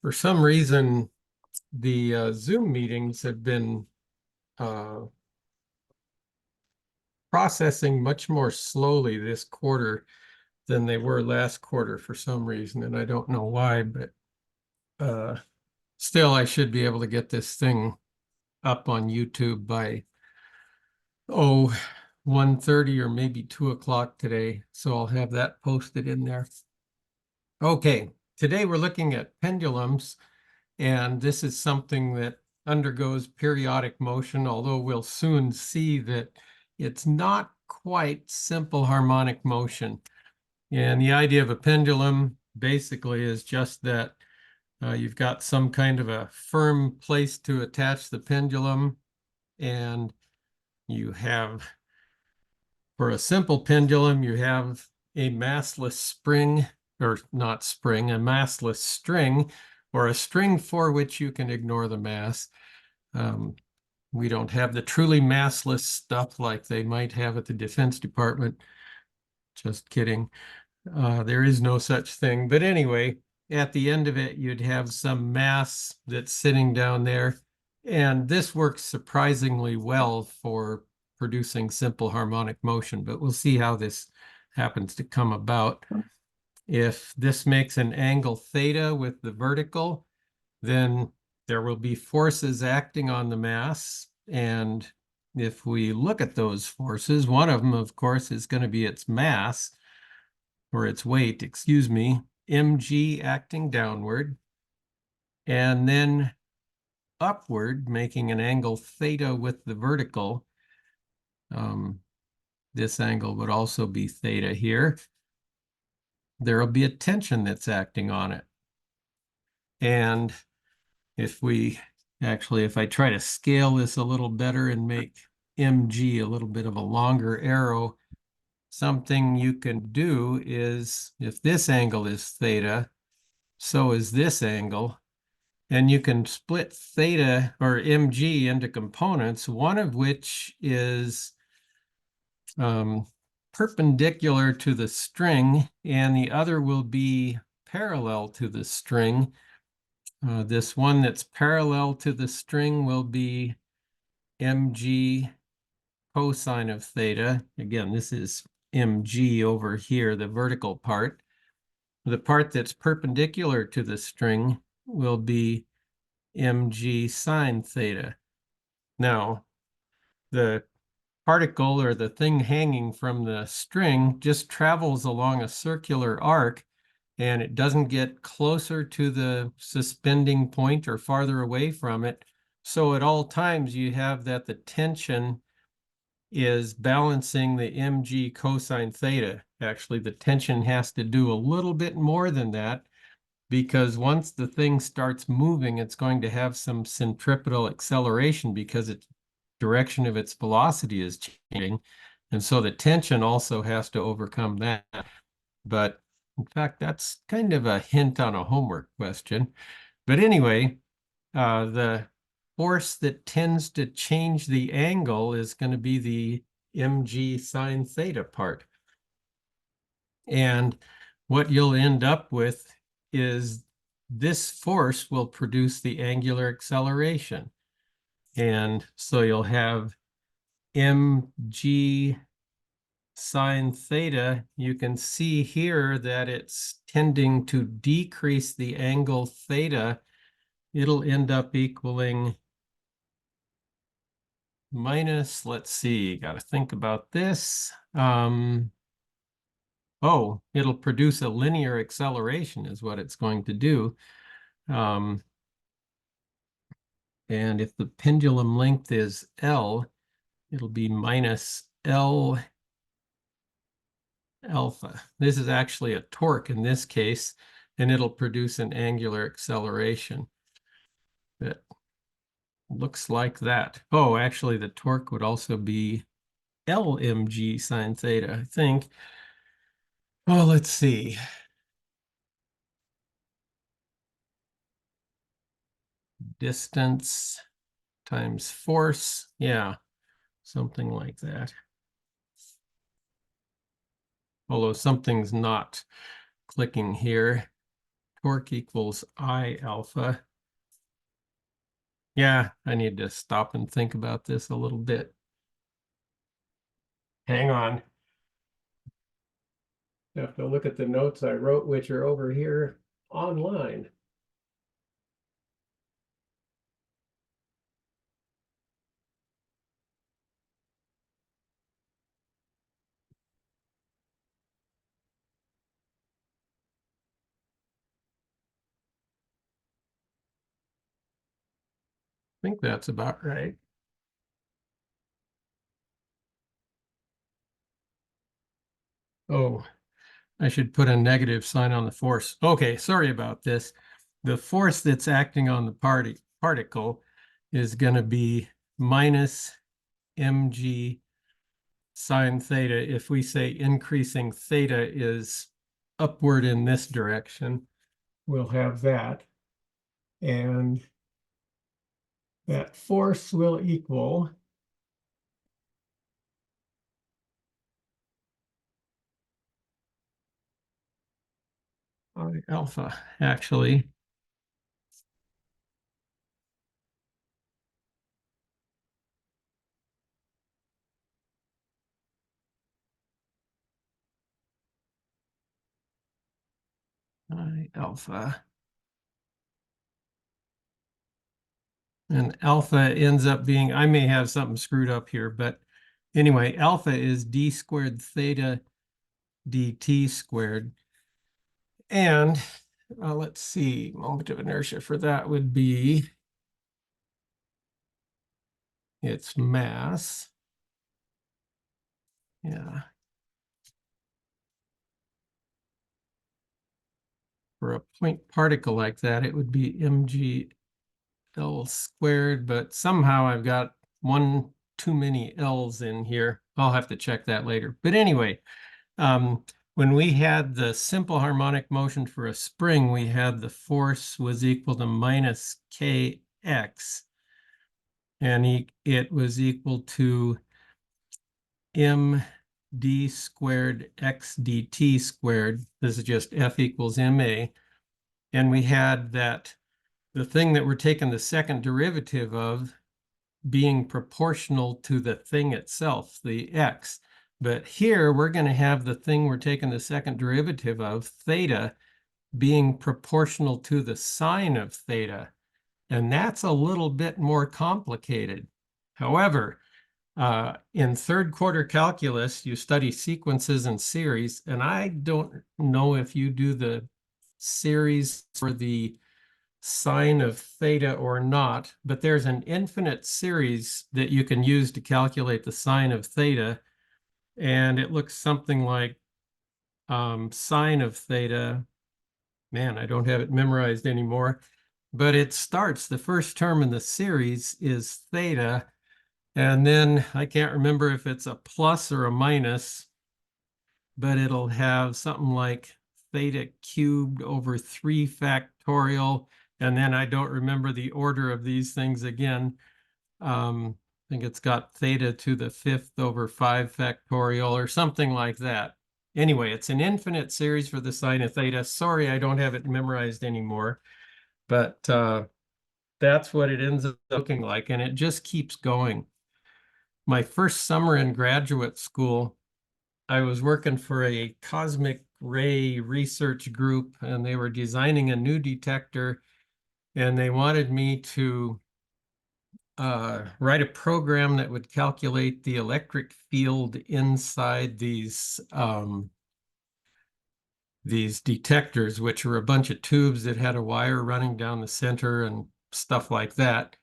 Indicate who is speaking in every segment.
Speaker 1: For some reason, the Zoom meetings have been uh, processing much more slowly this quarter than they were last quarter for some reason, and I don't know why, but uh, still I should be able to get this thing up on YouTube by 1:30 or maybe 2 o'clock today, so I'll have that posted in there. Okay, today we're looking at pendulums. And this is something that undergoes periodic motion, although we'll soon see that it's not quite simple harmonic motion. And the idea of a pendulum basically is just that you've got some kind of a firm place to attach the pendulum, and you have, for a simple pendulum, you have a massless spring, or not spring, a massless string, or a string for which you can ignore the mass. We don't have the truly massless stuff like they might have at the Defense Department. Just kidding. There is no such thing. But anyway, at the end of it, you'd have some mass that's sitting down there. And this works surprisingly well for producing simple harmonic motion, but we'll see how this happens to come about. If this makes an angle theta with the vertical, then there will be forces acting on the mass. And if we look at those forces, one of them, of course, is going to be its mass, or its weight, excuse me, mg acting downward, and then upward, making an angle theta with the vertical. This angle would also be theta here. There will be a tension that's acting on it. And if I try to scale this a little better and make mg a little bit of a longer arrow, something you can do is, if this angle is theta, so is this angle, and you can split theta or mg into components, one of which is perpendicular to the string, and the other will be parallel to the string. This one that's parallel to the string will be mg cosine of theta. Again, this is mg over here, the vertical part. The part that's perpendicular to the string will be mg sine theta. Now, the particle, or the thing hanging from the string, just travels along a circular arc, and it doesn't get closer to the suspending point or farther away from it. So at all times you have that the tension is balancing the mg cosine theta. Actually, the tension has to do a little bit more than that, because once the thing starts moving, it's going to have some centripetal acceleration because its direction of its velocity is changing. And so the tension also has to overcome that. But in fact, that's kind of a hint on a homework question. But anyway, the force that tends to change the angle is going to be the mg sine theta part. And what you'll end up with is this force will produce the angular acceleration. And so you'll have mg sine theta. You can see here that it's tending to decrease the angle theta. It'll end up equaling minus, let's see, got to think about this. It'll produce a linear acceleration is what it's going to do. And if the pendulum length is L, it'll be minus L alpha. This is actually a torque in this case, and it'll produce an angular acceleration that looks like that. Oh, actually, the torque would also be LmG sine theta, I think. Oh, let's see. Distance times force. Yeah, something like that. Although something's not clicking here. torque equals I alpha. Yeah, I need to stop and think about this a little bit. Hang on. I have to look at the notes I wrote, which are over here online. I think that's about right. Oh, I should put a negative sign on the force. Okay, sorry about this. The force that's acting on the particle is going to be minus mg sine theta. If we say increasing theta is upward in this direction, we'll have that. And that force will equal I alpha, actually. I alpha. And alpha ends up being, I may have something screwed up here, but anyway, alpha is d squared theta dt squared. And let's see, moment of inertia for that would be its mass. Yeah. For a point particle like that, it would be mg L squared, but somehow I've got one too many L's in here. I'll have to check that later. But anyway, when we had the simple harmonic motion for a spring, we had the force was equal to minus kx, and it was equal to md squared x dt squared. This is just F equals ma. And we had that the thing that we're taking the second derivative of being proportional to the thing itself, the x. But here we're going to have the thing we're taking the second derivative of, theta, being proportional to the sine of theta. And that's a little bit more complicated. However, in third quarter calculus, you study sequences and series, and I don't know if you do the series for the sine of theta or not, but there's an infinite series that you can use to calculate the sine of theta, and it looks something like sine of theta. Man, I don't have it memorized anymore, but it starts, the first term in the series is theta, and then I can't remember if it's a plus or a minus, but it'll have something like theta cubed over 3 factorial. And then I don't remember the order of these things again. I think it's got theta to the 5th over 5 factorial or something like that. Anyway, it's an infinite series for the sine of theta. Sorry, I don't have it memorized anymore, but that's what it ends up looking like. And it just keeps going. My first summer in graduate school, I was working for a cosmic ray research group, and they were designing a new detector, and they wanted me to write a program that would calculate the electric field inside these detectors, which are a bunch of tubes that had a wire running down the center and stuff like that.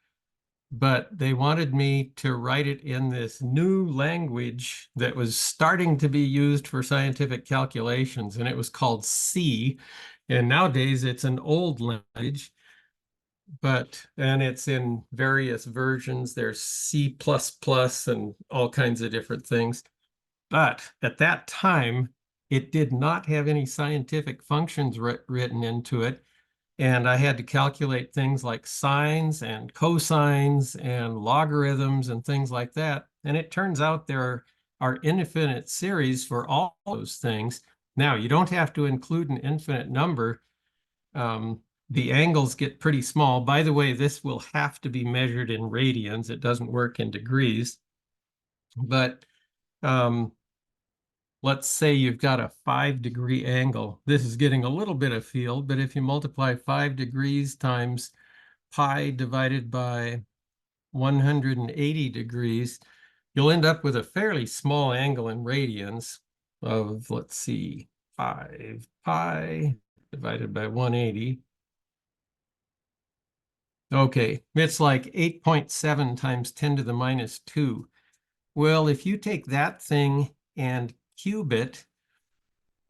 Speaker 1: But they wanted me to write it in this new language that was starting to be used for scientific calculations, and it was called C. And nowadays it's an old language, and it's in various versions. There's C++ and all kinds of different things. But at that time, it did not have any scientific functions written into it. And I had to calculate things like sines and cosines and logarithms and things like that. And it turns out there are infinite series for all those things. Now, you don't have to include an infinite number. the angles get pretty small. By the way, this will have to be measured in radians. It doesn't work in degrees. But let's say you've got a 5-degree angle. This is getting a little bit of field, but if you multiply 5 degrees times pi divided by 180 degrees, you'll end up with a fairly small angle in radians of, let's see, 5 pi divided by 180. Okay, it's like 8.7 times 10 to the minus 2. Well, if you take that thing and cube it,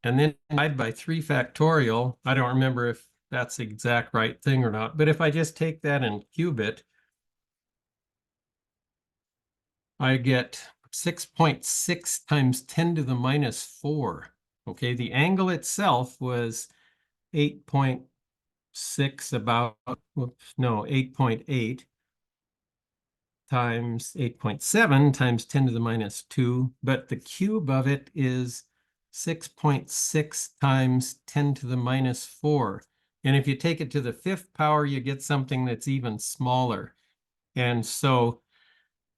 Speaker 1: and then divide by 3 factorial, I don't remember if that's the exact right thing or not, but if I just take that and cube it, I get 6.6 times 10 to the minus 4. Okay, the angle itself was 8.6 about, whoops, no, 8.8 times 8.7 times 10 to the minus 2, but the cube of it is 6.6 times 10 to the minus 4. And if you take it to the 5th power, you get something that's even smaller. And so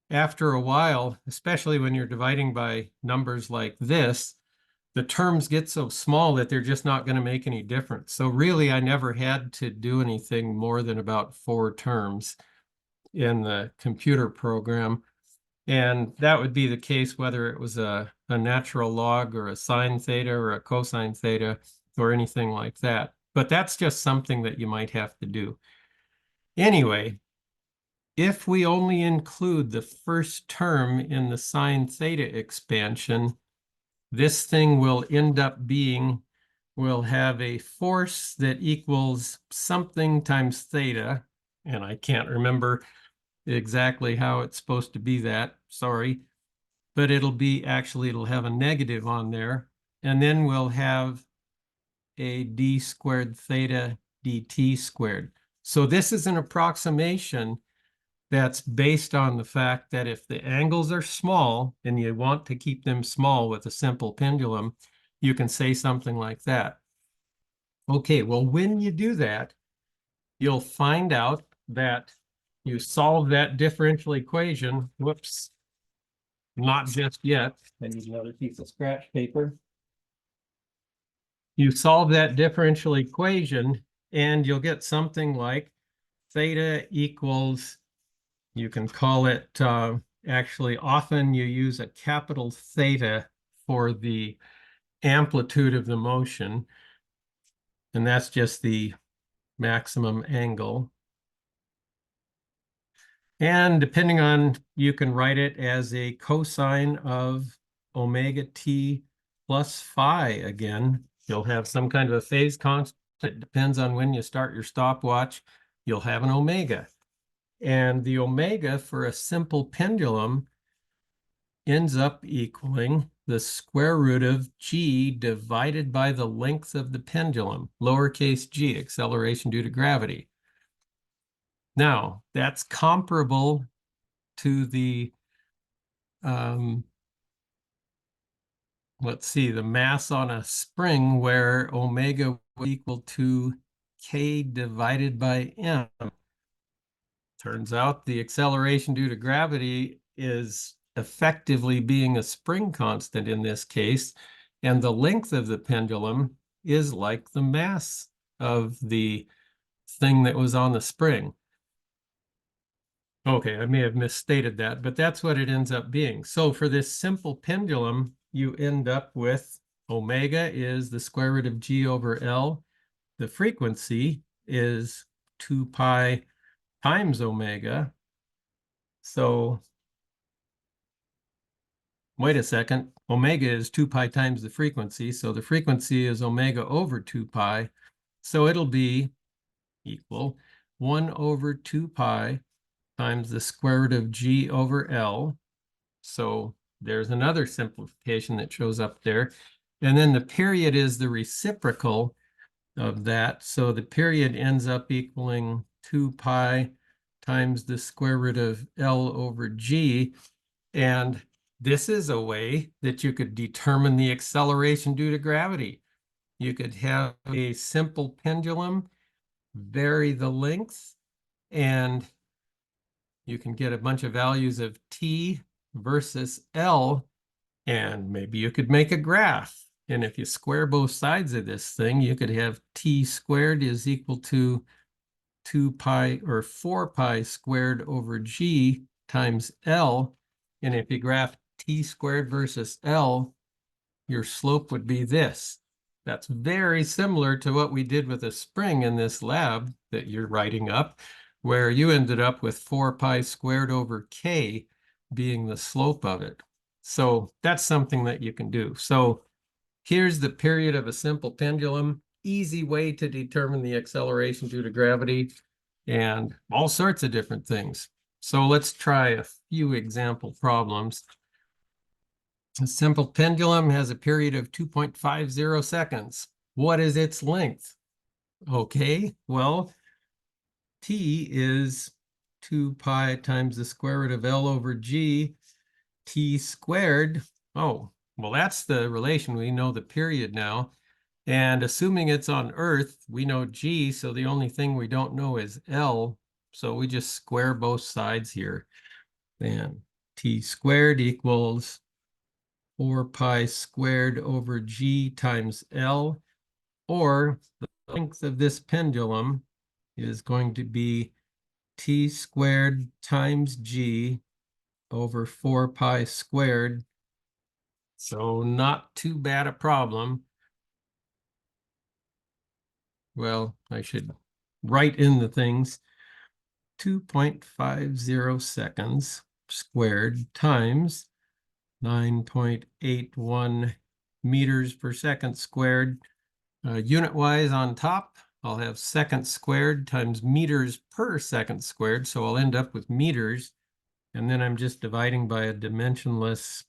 Speaker 1: after a while, especially when you're dividing by numbers like this, the terms get so small that they're just not going to make any difference. So really, I never had to do anything more than about 4 terms in the computer program. And that would be the case whether it was a natural log or a sine theta or a cosine theta or anything like that. But that's just something that you might have to do. Anyway, if we only include the first term in the sine theta expansion, this thing will end up being, we'll have a force that equals something times theta, and I can't remember exactly how it's supposed to be that, sorry, but it'll have a negative on there, and then we'll have a d squared theta dt squared. So this is an approximation that's based on the fact that if the angles are small and you want to keep them small with a simple pendulum, you can say something like that. Okay, well, when you do that, you'll find out that you solve that differential equation. Whoops, not just yet. I need another piece of scratch paper. You solve that differential equation and you'll get something like theta equals, you can call it, actually often you use a capital theta for the amplitude of the motion, and that's just the maximum angle. And depending on, you can write it as a cosine of omega t plus phi again. You'll have some kind of a phase constant. It depends on when you start your stopwatch. You'll have an omega. And the omega for a simple pendulum ends up equaling the square root of g divided by the length of the pendulum, lowercase g, acceleration due to gravity. Now, that's comparable to the, let's see, the mass on a spring where omega was equal to k divided by m. Turns out the acceleration due to gravity is effectively being a spring constant in this case, and the length of the pendulum is like the mass of the thing that was on the spring. Okay, I may have misstated that, but that's what it ends up being. So for this simple pendulum, you end up with omega is the square root of g over L. The frequency is 2 pi times omega. So wait a second, omega is 2 pi times the frequency. So the frequency is omega over 2 pi. So it'll be equal 1 over 2 pi times the square root of g over L. So there's another simplification that shows up there. And then the period is the reciprocal of that. So the period ends up equaling 2 pi times the square root of L over g. And this is a way that you could determine the acceleration due to gravity. You could have a simple pendulum vary the length, and you can get a bunch of values of t versus L, and maybe you could make a graph. And if you square both sides of this thing, you could have t squared is equal to 2 pi or 4 pi squared over g times L. And if you graph t squared versus L, your slope would be this. That's very similar to what we did with a spring in this lab that you're writing up, where you ended up with 4 pi squared over k being the slope of it. So that's something that you can do. So here's the period of a simple pendulum. Easy way to determine the acceleration due to gravity and all sorts of different things. So let's try a few example problems. A simple pendulum has a period of 2.50 seconds. What is its length? Okay, well, t is 2 pi times the square root of L over g, t squared. Oh, well, that's the relation. We know the period now. And assuming it's on Earth, we know g, so the only thing we don't know is L. So we just square both sides here. Then t squared equals 4 pi squared over g times L, or the length of this pendulum is going to be t squared times g over 4 pi squared. So not too bad a problem. Well, I should write in the things. 2.50 seconds squared times 9.81 meters per second squared. Unit-wise on top, I'll have seconds squared times meters per second squared, so I'll end up with meters. And then I'm just dividing by a dimensionless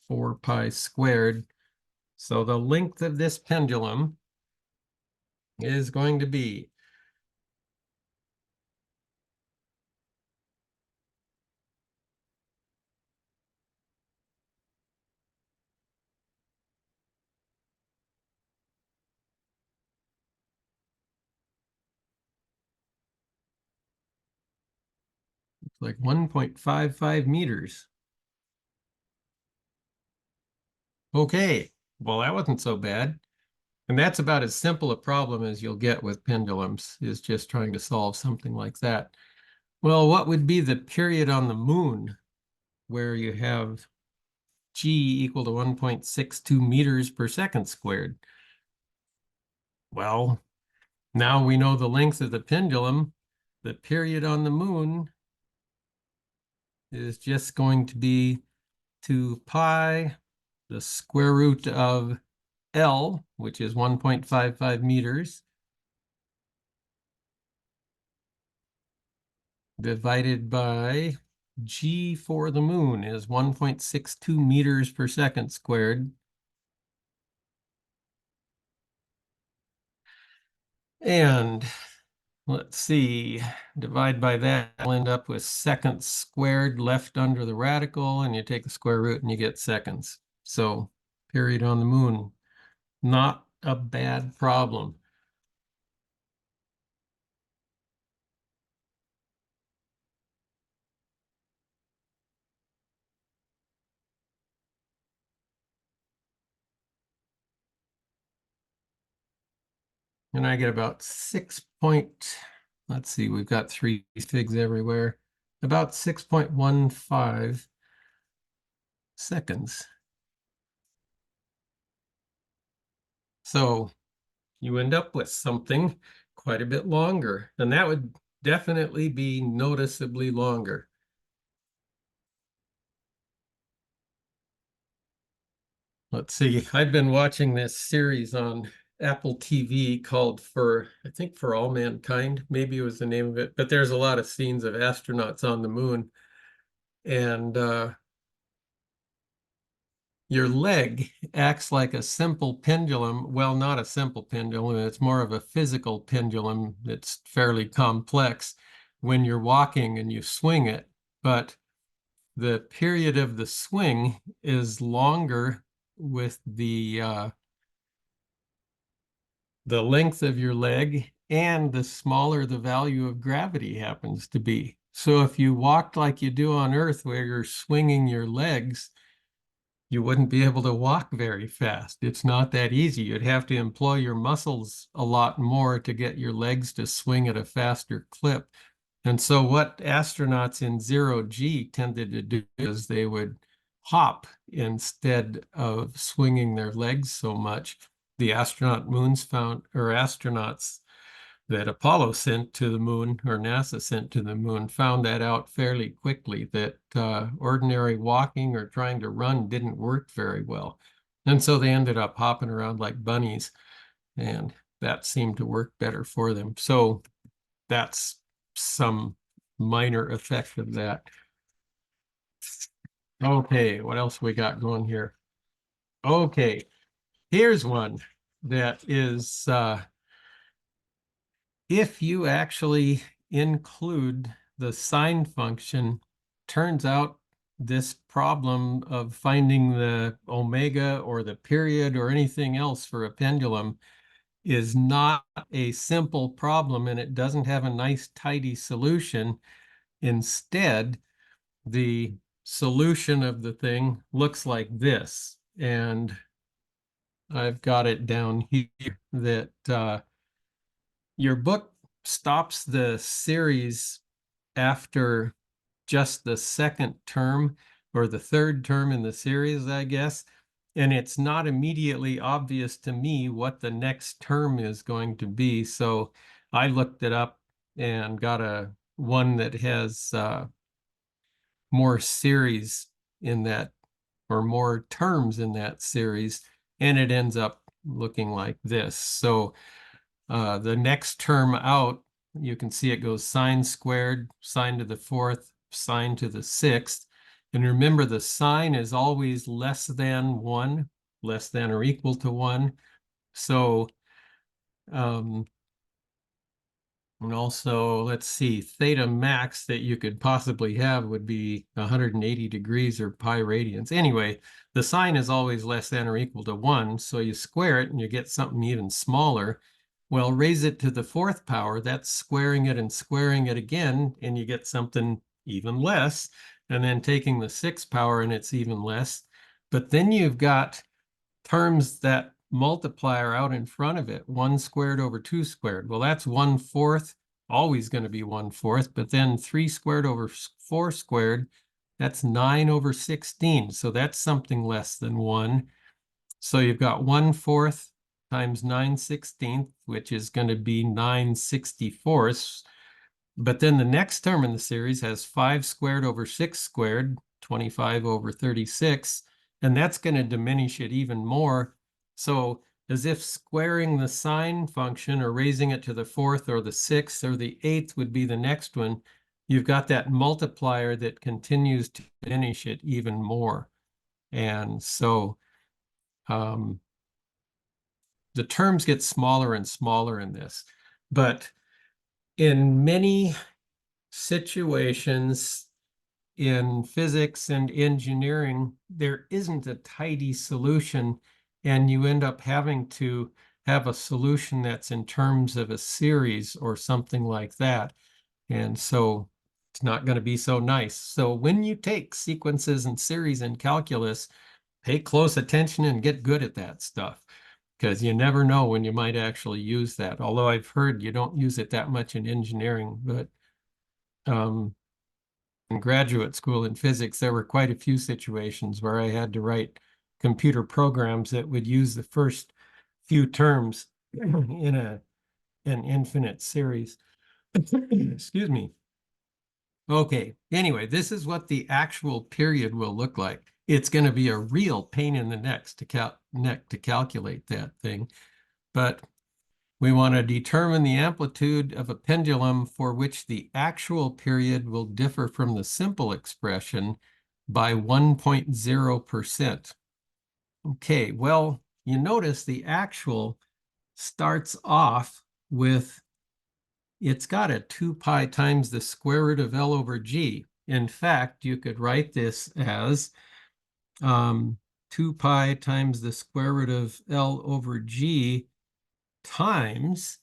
Speaker 1: 4 pi squared. So the length of this pendulum is going to be like 1.55 meters. Okay, well, that wasn't so bad. And that's about as simple a problem as you'll get with pendulums, is just trying to solve something like that. Well, what would be the period on the moon where you have g equal to 1.62 meters per second squared? Well, now we know the length of the pendulum. The period on the moon is just going to be 2 pi, the square root of L, which is 1.55 meters, divided by g for the moon is 1.62 meters per second squared. And let's see, divide by that, I'll end up with seconds squared left under the radical, and you take the square root and you get seconds. So period on the moon, not a bad problem. And I get about 6 point, let's see, we've got 3 figs everywhere, about 6.15 seconds. So you end up with something quite a bit longer, and that would definitely be noticeably longer. Let's see, I've been watching this series on Apple TV called I think For All Mankind, maybe it was the name of it, but there's a lot of scenes of astronauts on the moon, and your leg acts like a simple pendulum. Well, not a simple pendulum. It's more of a physical pendulum that's fairly complex when you're walking and you swing it. But the period of the swing is longer with the length of your leg and the smaller the value of gravity happens to be. So if you walked like you do on Earth, where you're swinging your legs, you wouldn't be able to walk very fast. It's not that easy. You'd have to employ your muscles a lot more to get your legs to swing at a faster clip. And so what astronauts in zero G tended to do is they would hop instead of swinging their legs so much. The astronaut moons found, or astronauts that Apollo sent to the moon, or NASA sent to the moon, found that out fairly quickly, that ordinary walking or trying to run didn't work very well. And so they ended up hopping around like bunnies, and that seemed to work better for them. So that's some minor effect of that. Okay, what else we got going here? Okay, here's one that is if you actually include the sine function, turns out this problem of finding the omega or the period or anything else for a pendulum is not a simple problem, and it doesn't have a nice, tidy solution. Instead, the solution of the thing looks like this. And I've got it down here that your book stops the series after just the second term or the third term in the series, I guess. And it's not immediately obvious to me what the next term is going to be. So I looked it up and got a one that has more series in that, or more terms in that series, and it ends up looking like this. So the next term out, you can see it goes sine squared, sine to the fourth, sine to the sixth. And remember, the sine is always less than 1, less than or equal to 1. So, and also, let's see, theta max that you could possibly have would be 180 degrees or pi radians. Anyway, the sine is always less than or equal to 1, so you square it and you get something even smaller. Well, raise it to the fourth power, that's squaring it and squaring it again, and you get something even less. And then taking the sixth power, and it's even less. But then you've got terms that multiplier out in front of it, 1 squared over 2 squared. Well, that's 1/4, always going to be 1/4, but then 3 squared over 4 squared, that's 9 over 16. So that's something less than 1. So you've got 1/4 times 9/16, which is going to be 9/64. But then the next term in the series has 5 squared over 6 squared, 25 over 36, and that's going to diminish it even more. So as if squaring the sine function or raising it to the fourth or the sixth or the eighth would be the next one, you've got that multiplier that continues to diminish it even more. And so the terms get smaller and smaller in this. But in many situations in physics and engineering, there isn't a tidy solution, and you end up having to have a solution that's in terms of a series or something like that. And so it's not going to be so nice. So when you take sequences and series in calculus, pay close attention and get good at that stuff, because you never know when you might actually use that. Although I've heard you don't use it that much in engineering, but in graduate school in physics, there were quite a few situations where I had to write computer programs that would use the first few terms in an infinite series. Excuse me. Okay, anyway, this is what the actual period will look like. It's going to be a real pain in the neck to calculate that thing. But we want to determine the amplitude of a pendulum for which the actual period will differ from the simple expression by 1.0%. Okay, well, you notice the actual starts off with, it's got a 2 pi times the square root of L over G. In fact, you could write this as 2 pi times the square root of L over G times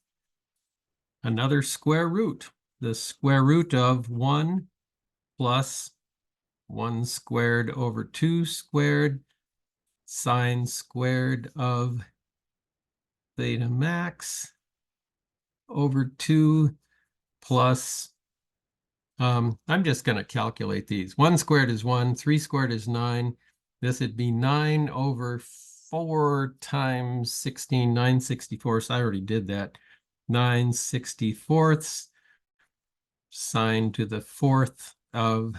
Speaker 1: another square root. The square root of 1 plus 1 squared over 2 squared sine squared of theta max over 2 plus, I'm just going to calculate these. 1 squared is 1, 3 squared is 9. This would be 9 over 4 times 16, 9/64. So I already did that. 9/64 sine to the 4th of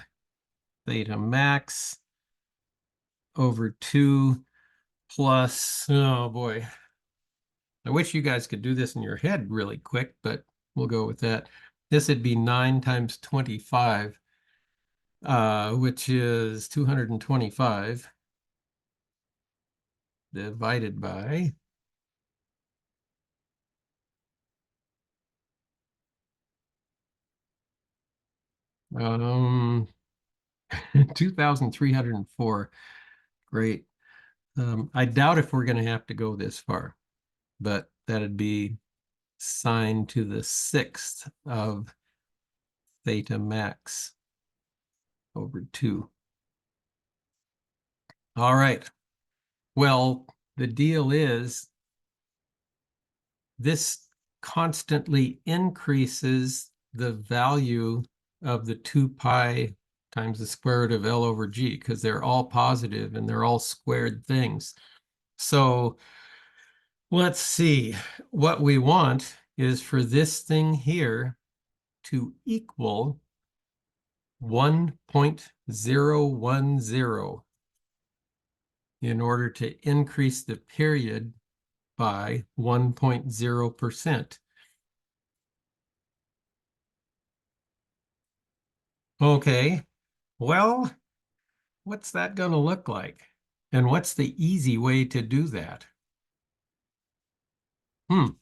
Speaker 1: theta max over 2 plus, oh boy, I wish you guys could do this in your head really quick, but we'll go with that. This would be 9 times 25, which is 225 divided by 2,304. Great. I doubt if we're going to have to go this far, but that'd be sine to the 6th of theta max over 2. All right. Well, the deal is this constantly increases the value of the 2 pi times the square root of L over G because they're all positive and they're all squared things. So let's see. What we want is for this thing here to equal 1.010 in order to increase the period by 1.0%. Okay, well, what's that going to look like? And what's the easy way to do that? It's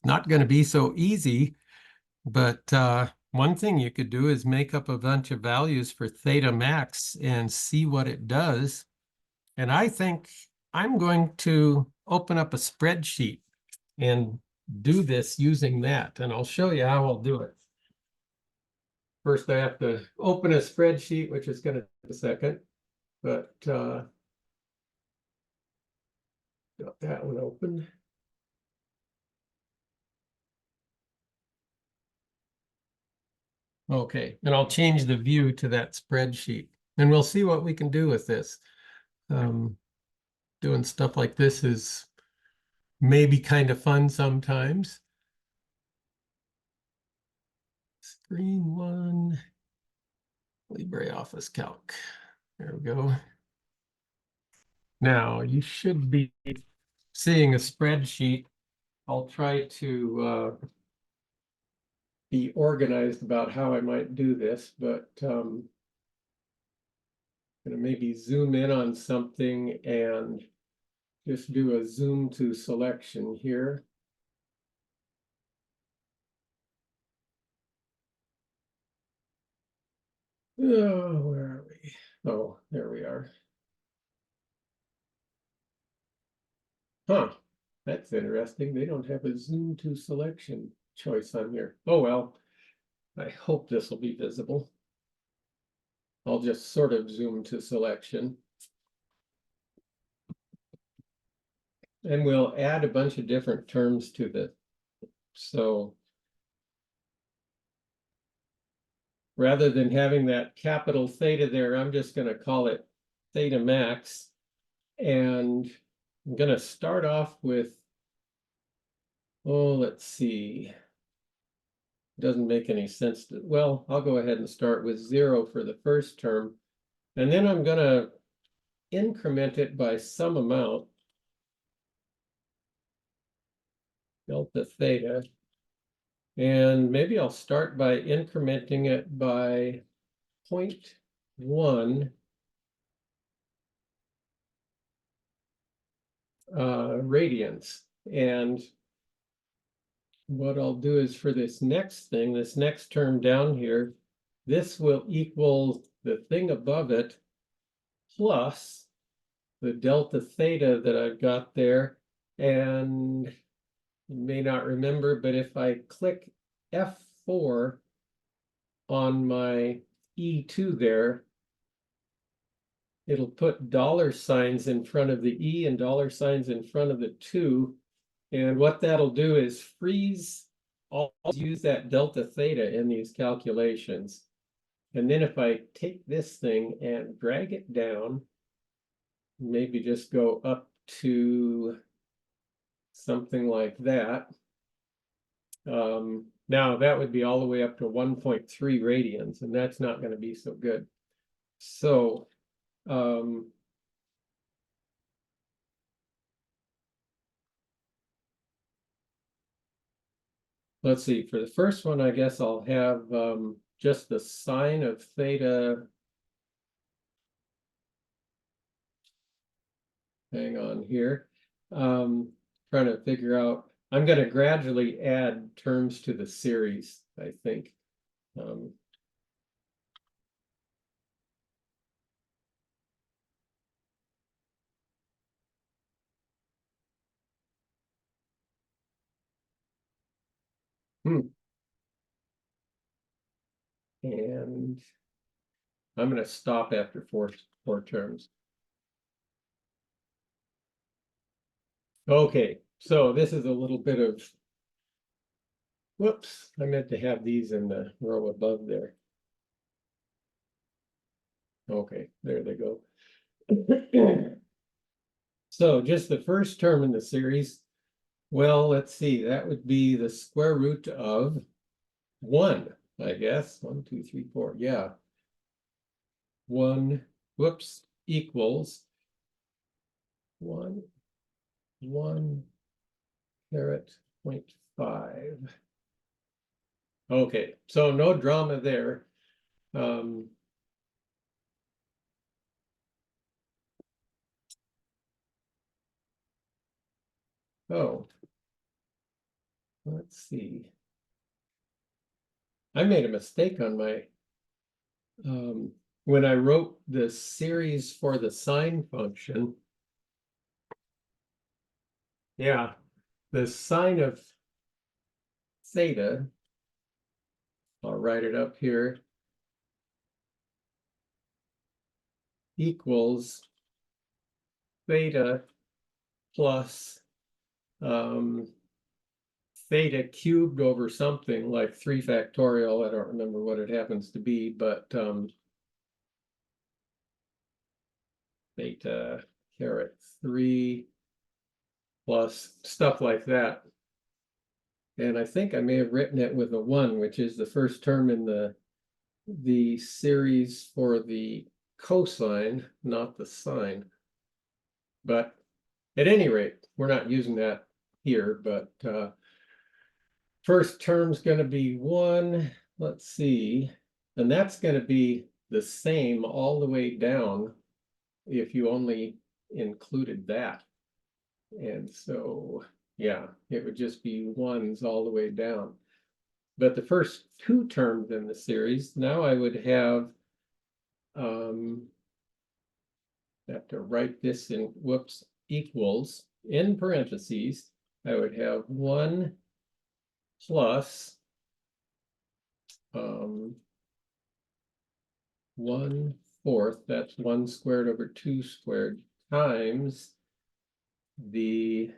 Speaker 1: not going to be so easy, but one thing you could do is make up a bunch of values for theta max and see what it does. And I think I'm going to open up a spreadsheet and do this using that. And I'll show you how I'll do it. First, I have to open a spreadsheet, which is going to take a second, but got that one open. Okay, and I'll change the view to that spreadsheet, and we'll see what we can do with this. Doing stuff like this is maybe kind of fun sometimes. Screen 1, LibreOffice Calc. There we go. Now, you should be seeing a spreadsheet. I'll try to be organized about how I might do this, but I'm going to maybe zoom in on something and just do a zoom to selection here. Oh, where are we? Oh, there we are. Huh, that's interesting. They don't have a zoom to selection choice on here. Oh, well, I hope this will be visible. I'll just sort of zoom to selection. And we'll add a bunch of different terms to this. So rather than having that capital theta there, I'm just going to call it theta max. And I'm going to start off with, oh, let's see. Doesn't make any sense to, well, I'll go ahead and start with 0 for the first term. And then I'm going to increment it by some amount, delta theta. And maybe I'll start by incrementing it by 0.1 radians. And what I'll do is for this next thing, this next term down here, this will equal the thing above it plus the delta theta that I've got there. And you may not remember, but if I click F4 on my E2 there, it'll put dollar signs in front of the E and dollar signs in front of the 2. And what that'll do is freeze, always use that delta theta in these calculations. And then if I take this thing and drag it down, maybe just go up to something like that. Now that would be all the way up to 1.3 radians, and that's not going to be so good. So let's see, for the first one, I guess I'll have just the sine of theta. Hang on here. Trying to figure out, I'm going to gradually add terms to the series, I think. And I'm going to stop after four terms. Okay, so this is a little bit of, whoops, I meant to have these in the row above there. Okay, there they go. So just the first term in the series, well, let's see, that would be the square root of 1, I guess. 1, 2, 3, 4, yeah. 1, whoops, equals 1 caret 0.5. Okay, so no drama there. Oh, let's see. I made a mistake on my, when I wrote the series for the sine function. Yeah, the sine of theta, I'll write it up here, equals theta plus theta cubed over something like 3 factorial. I don't remember what it happens to be, but theta caret 3 plus stuff like that. And I think I may have written it with a 1, which is the first term in the series for the cosine, not the sine. But at any rate, we're not using that here, but first term's going to be 1. Let's see. And that's going to be the same all the way down if you only included that. And so, yeah, it would just be 1s all the way down. But the first 2 terms in the series, now I would have to write this in, whoops, equals, in parentheses, I would have 1 plus 1/4, that's 1 squared over 2 squared, times the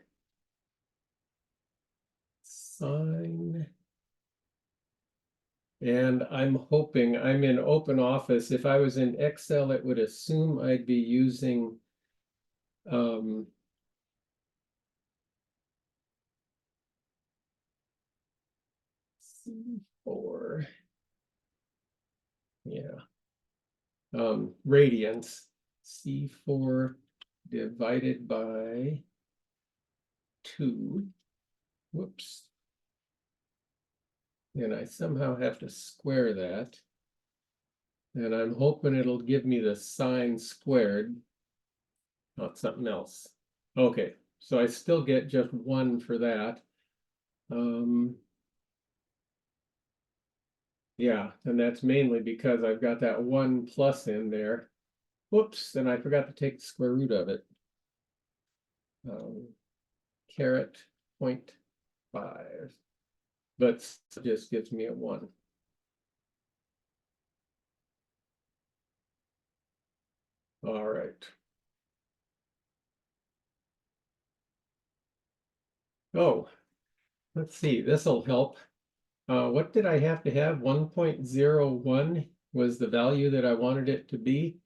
Speaker 1: sine. And I'm hoping, I'm in open office. If I was in Excel, it would assume I'd be using C4. Yeah. Radians. C4 divided by 2. Whoops. And I somehow have to square that. And I'm hoping it'll give me the sine squared, not something else. Okay, so I still get just 1 for that. Yeah, and that's mainly because I've got that 1 plus in there. Whoops, and I forgot to take the square root of it. caret 0.5, but just gives me a 1. All right. Oh, let's see, this will help. What did I have to have? 1.01 was the value that I wanted it to be.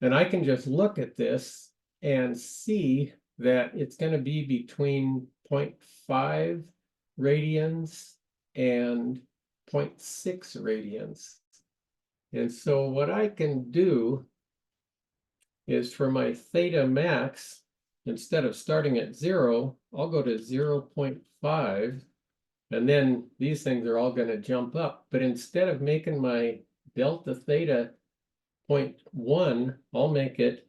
Speaker 1: And I can just look at this and see that it's going to be between 0.5 radians and 0.6 radians. And so what I can do is for my theta max, instead of starting at 0, I'll go to 0.5. And then these things are all going to jump up. But instead of making my delta theta 0.1, I'll make it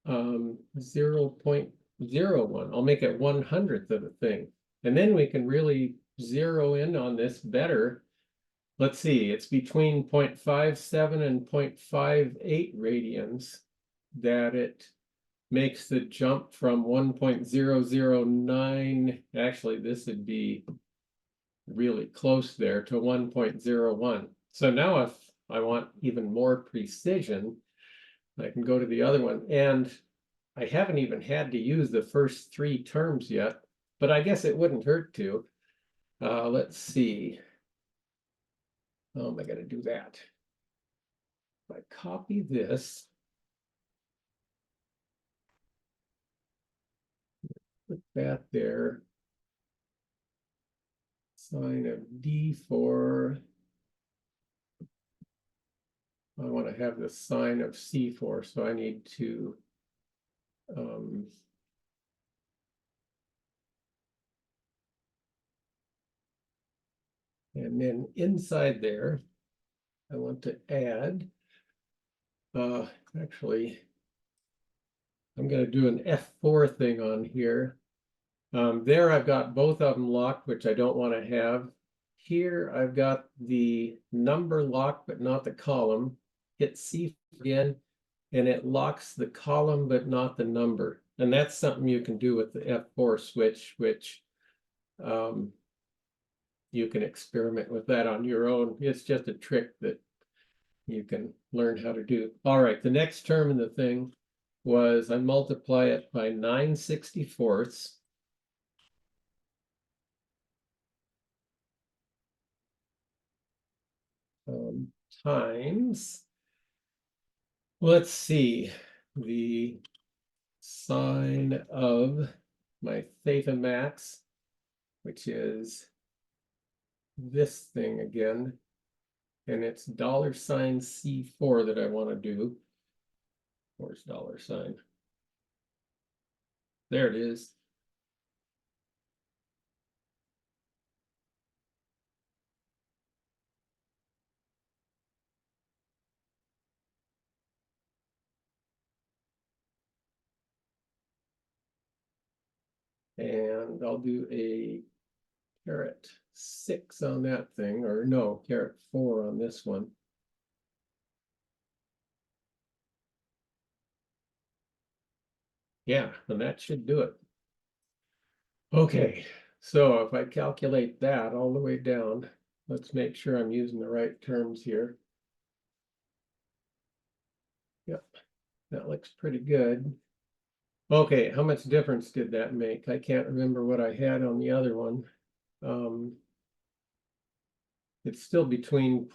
Speaker 1: 0.01. I'll make it 1/100th of a thing. And then we can really zero in on this better. Let's see, it's between 0.57 and 0.58 radians that it makes the jump from 1.009. Actually, this would be really close there to 1.01. So now if I want even more precision, I can go to the other one. And I haven't even had to use the first 3 terms yet, but I guess it wouldn't hurt to. Let's see. How am I going to do that? If I copy this, put that there. Sine of D4. I want to have the sine of C4, so I need to and then inside there, I want to add, actually, I'm going to do an F4 thing on here. There I've got both of them locked, which I don't want to have. Here I've got the number locked, but not the column. Hit C again, and it locks the column, but not the number. And that's something you can do with the F4 switch, which you can experiment with that on your own. It's just a trick that you can learn how to do. All right, the next term in the thing was I multiply it by 9/64 times, let's see, the sine of my theta max, which is this thing again, and it's $sign C4 that I want to do. Where's $sign? There it is. And I'll do a caret 6 on that thing, or no, caret 4 on this one. Yeah, and that should do it. Okay, so if I calculate that all the way down, let's make sure I'm using the right terms here. Yep, that looks pretty good. Okay, how much difference did that make? I can't remember what I had on the other one. It's still between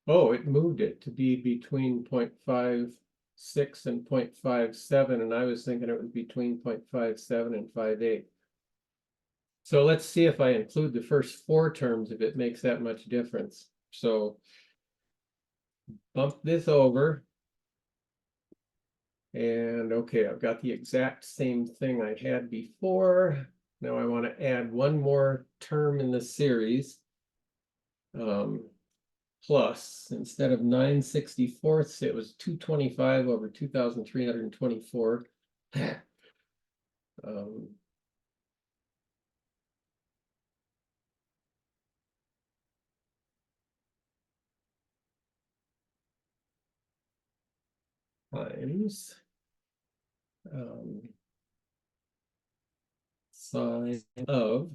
Speaker 1: oh, it moved it to be between 0.56 and 0.57, and I was thinking it was between 0.57 and 0.58. So let's see if I include the first 4 terms, if it makes that much difference. So bump this over. And okay, I've got the exact same thing I had before. Now I want to add one more term in the series. Plus, instead of 9/64, it was 225 over 2,324. Times sine of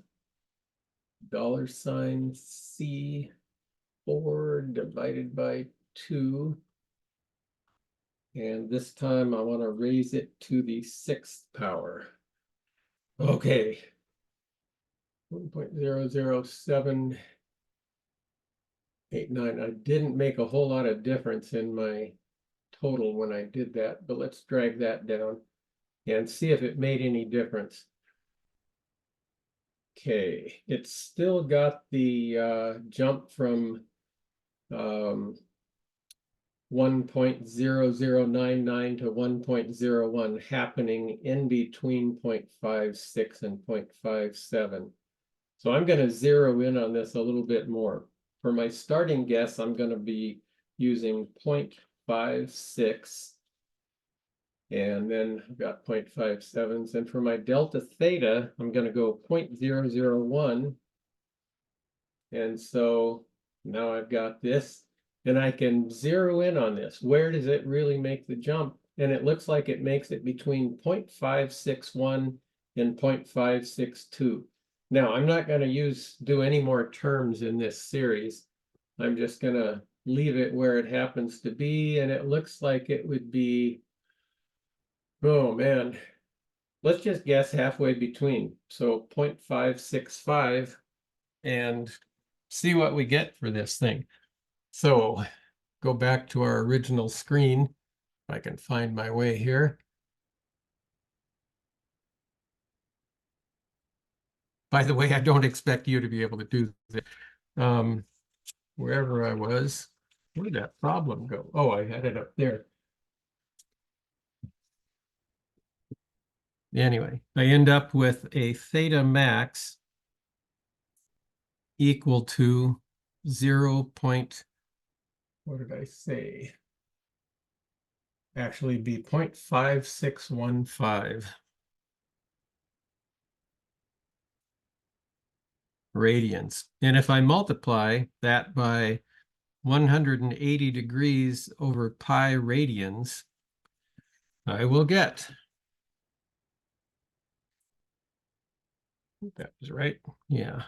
Speaker 1: $C4 divided by 2. And this time I want to raise it to the 6th power. Okay. 1.00789. I didn't make a whole lot of difference in my total when I did that, but let's drag that down and see if it made any difference. Okay, it's still got the jump from 1.0099 to 1.01 happening in between 0.56 and 0.57. So I'm going to zero in on this a little bit more. For my starting guess, I'm going to be using 0.56, and then I've got 0.57s. And for my delta theta, I'm going to go 0.001. And so now I've got this, and I can zero in on this. Where does it really make the jump? And it looks like it makes it between 0.561 and 0.562. Now, I'm not going to do any more terms in this series. I'm just going to leave it where it happens to be, and it looks like it would be, oh man, let's just guess halfway between. So 0.565 and see what we get for this thing. So go back to our original screen. If I can find my way here. By the way, I don't expect you to be able to do this. Wherever I was, where did that problem go? Oh, I had it up there. Anyway, I end up with a theta max equal to 0. What did I say? Actually be 0.5615 radians. And if I multiply that by 180 degrees over pi radians, I will get, that was right, yeah.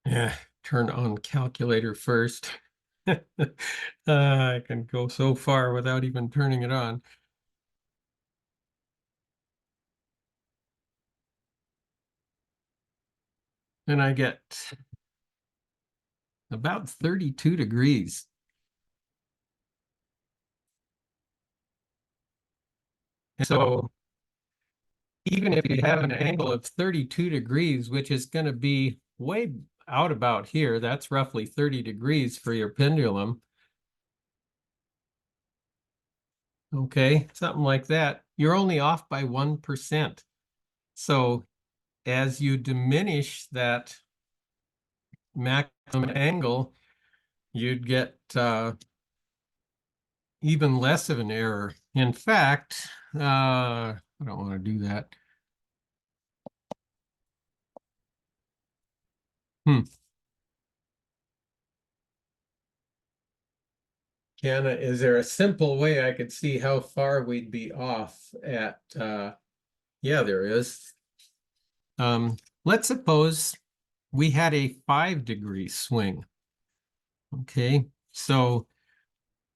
Speaker 1: Yeah, turn on calculator first. I can go so far without even turning it on. And I get about 32 degrees. So even if you have an angle of 32 degrees, which is going to be way out about here, that's roughly 30 degrees for your pendulum. Okay, something like that. You're only off by 1%. So as you diminish that maximum angle, you'd get even less of an error. In fact, I don't want to do that. Jana, is there a simple way I could see how far we'd be off at, yeah, there is. Let's suppose we had a 5-degree swing. Okay, so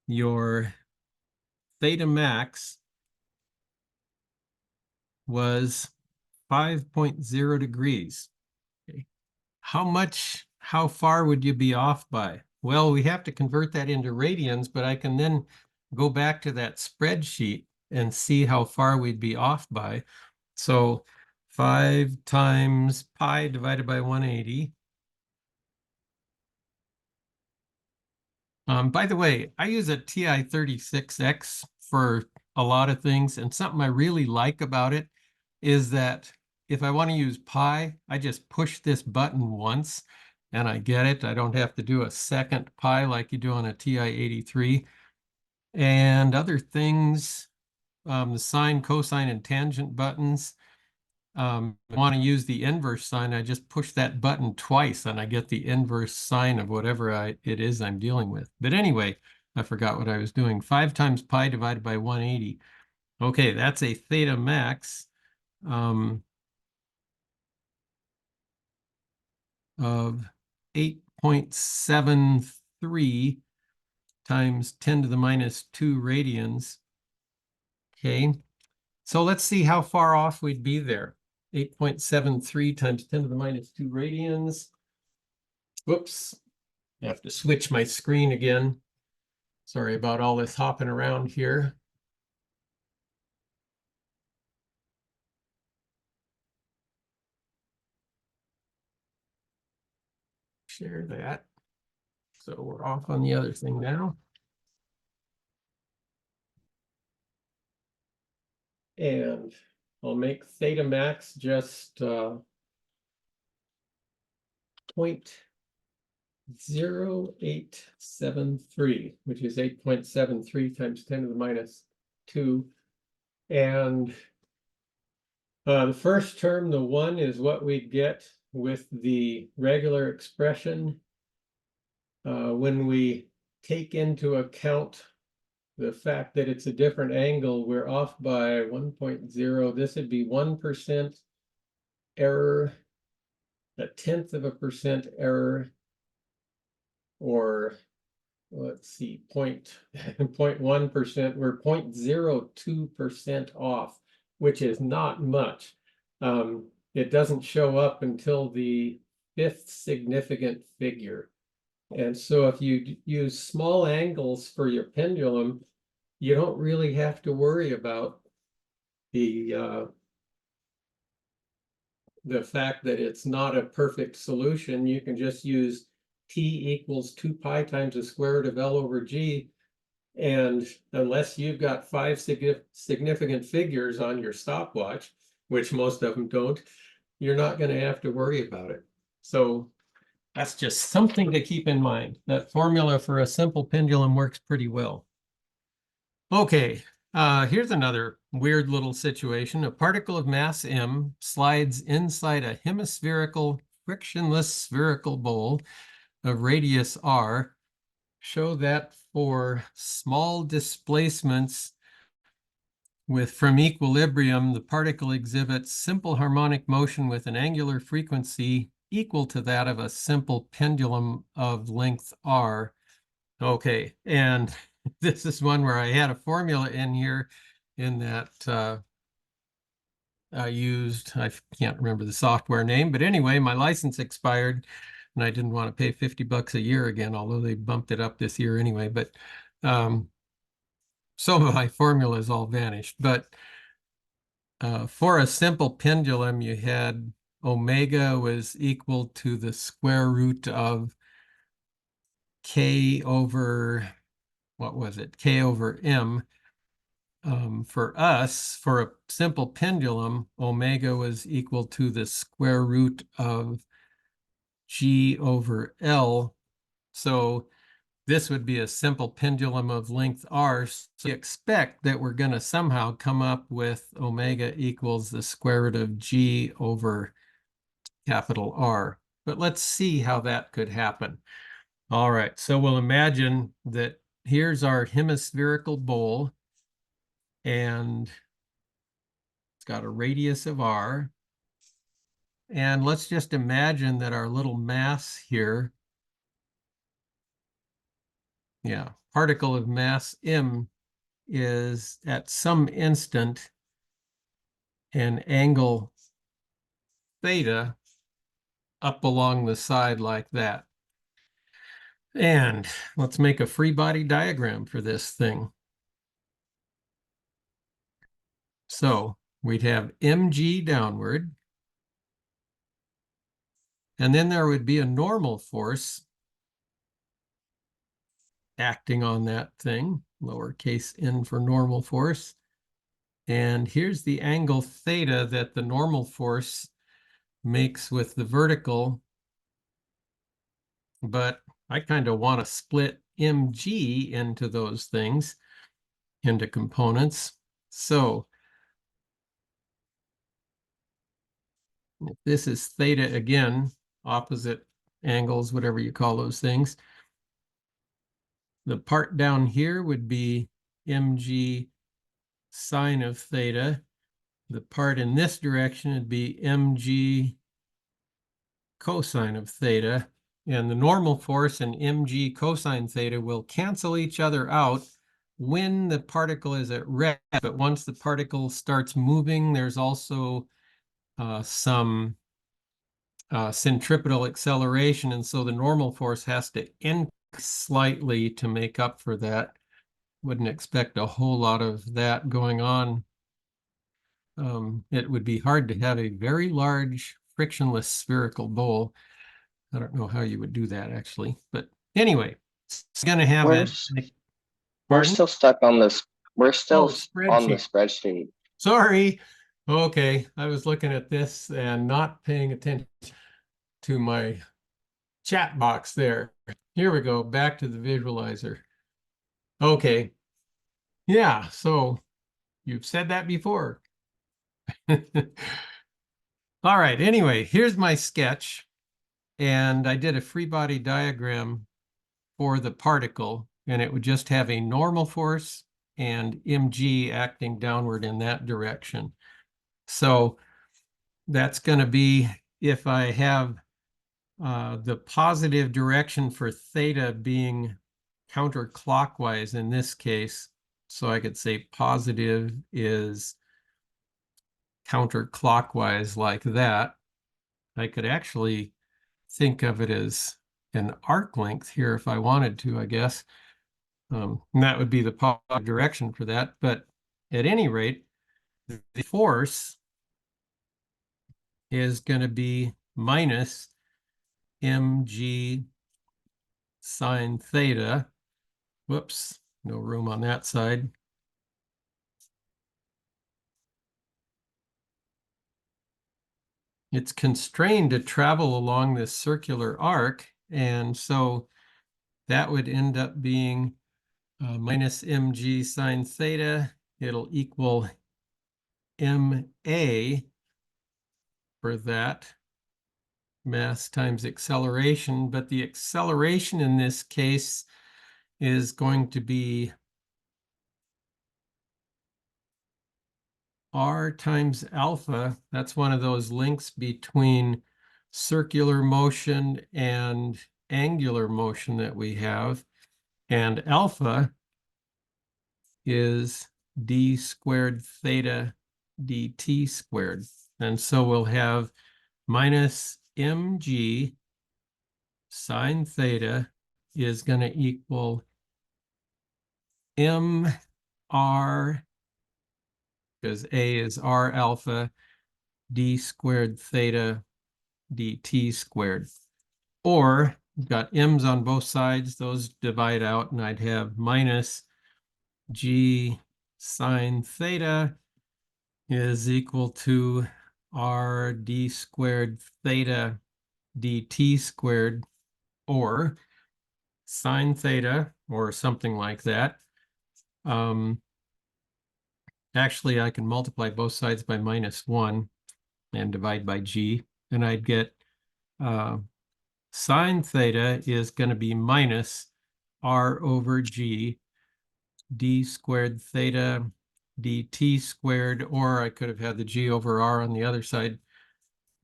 Speaker 1: your theta max was 5.0 degrees. Okay. How far would you be off by? Well, we have to convert that into radians, but I can then go back to that spreadsheet and see how far we'd be off by. So 5 times pi divided by 180. By the way, I use a TI-36X for a lot of things, and something I really like about it is that if I want to use pi, I just push this button once and I get it. I don't have to do a second pi like you do on a TI-83. And other things, the sine, cosine, and tangent buttons, want to use the inverse sine, I just push that button twice and I get the inverse sine of whatever it is I'm dealing with. But anyway, I forgot what I was doing. 5 times pi divided by 180. Okay, that's a theta max of 8.73 times 10 to the minus 2 radians. Okay, so let's see how far off we'd be there. 8.73 times 10 to the minus 2 radians. Whoops, I have to switch my screen again. Sorry about all this hopping around here. Share that. So we're off on the other thing now. And I'll make theta max just 0.0873, which is 8.73 times 10 to the minus 2. And the first term, the 1, is what we get with the regular expression. When we take into account the fact that it's a different angle, we're off by 1.0. This would be 1% error, a tenth of a percent error, or let's see, 0.1%. We're 0.02% off, which is not much. It doesn't show up until the 5th significant figure. And so if you use small angles for your pendulum, you don't really have to worry about the fact that it's not a perfect solution. You can just use t equals 2 pi times the square root of L over G. And unless you've got 5 significant figures on your stopwatch, which most of them don't, you're not going to have to worry about it. So that's just something to keep in mind. That formula for a simple pendulum works pretty well. Okay, here's another weird little situation. A particle of mass m slides inside a hemispherical, frictionless spherical bowl of radius r. Show that for small displacements from equilibrium, the particle exhibits simple harmonic motion with an angular frequency equal to that of a simple pendulum of length r. Okay, and this is one where I had a formula in here in that I used, I can't remember the software name, but anyway, my license expired and I didn't want to pay 50 bucks a year again, although they bumped it up this year anyway. But some of my formulas all vanished. But for a simple pendulum, you had omega was equal to the square root of k over, what was it? K over m. For us, for a simple pendulum, omega was equal to the square root of G over L. So this would be a simple pendulum of length r. So you expect that we're going to somehow come up with omega equals the square root of G over capital R. But let's see how that could happen. All right, so we'll imagine that here's our hemispherical bowl, and it's got a radius of r. And let's just imagine that our little mass here, particle of mass m, is at some instant an angle theta up along the side like that. And let's make a free body diagram for this thing. So we'd have mg downward, and then there would be a normal force acting on that thing, lowercase n for normal force. And here's the angle theta that the normal force makes with the vertical, but I kind of want to split mg into those things, into components. So If this is theta again, opposite angles, whatever you call those things, the part down here would be mg sine of theta. The part in this direction would be mg cosine of theta. And the normal force and mg cosine theta will cancel each other out when the particle is at rest. But once the particle starts moving, there's also some centripetal acceleration. And so the normal force has to increase slightly to make up for that. Wouldn't expect a whole lot of that going on. It would be hard to have a very large frictionless spherical bowl. I don't know how you would do that actually, but anyway, it's going to have
Speaker 2: We're
Speaker 1: it.
Speaker 2: we're
Speaker 1: Pardon?
Speaker 2: still stuck on this. We're still
Speaker 1: Oh,
Speaker 2: on the
Speaker 1: spreadsheet.
Speaker 2: spreadsheet.
Speaker 1: Sorry. Okay, I was looking at this and not paying attention to my chat box there. Here we go, back to the visualizer. Okay, yeah, so you've said that before. All right, anyway, here's my sketch. And I did a free body diagram for the particle, and it would just have a normal force and mg acting downward in that direction. So that's going to be, if I have the positive direction for theta being counterclockwise in this case, so I could say positive is counterclockwise like that. I could actually think of it as an arc length here if I wanted to, I guess. And that would be the positive direction for that. But at any rate, the force is going to be minus mg sine theta. Whoops, no room on that side. It's constrained to travel along this circular arc, and so that would end up being minus mg sine theta. It'll equal ma for that, mass times acceleration, but the acceleration in this case is going to be r times alpha. That's one of those links between circular motion and angular motion that we have. And alpha is d squared theta dt squared. And so we'll have minus mg sine theta is going to equal mr, because a is r alpha, d squared theta dt squared. Or you've got m's on both sides, those divide out, and I'd have minus g sine theta is equal to r d squared theta dt squared, or sine theta, or something like that. Actually, I can multiply both sides by -1 and divide by g, and I'd get sine theta is going to be minus r over g d squared theta dt squared, or I could have had the g over r on the other side.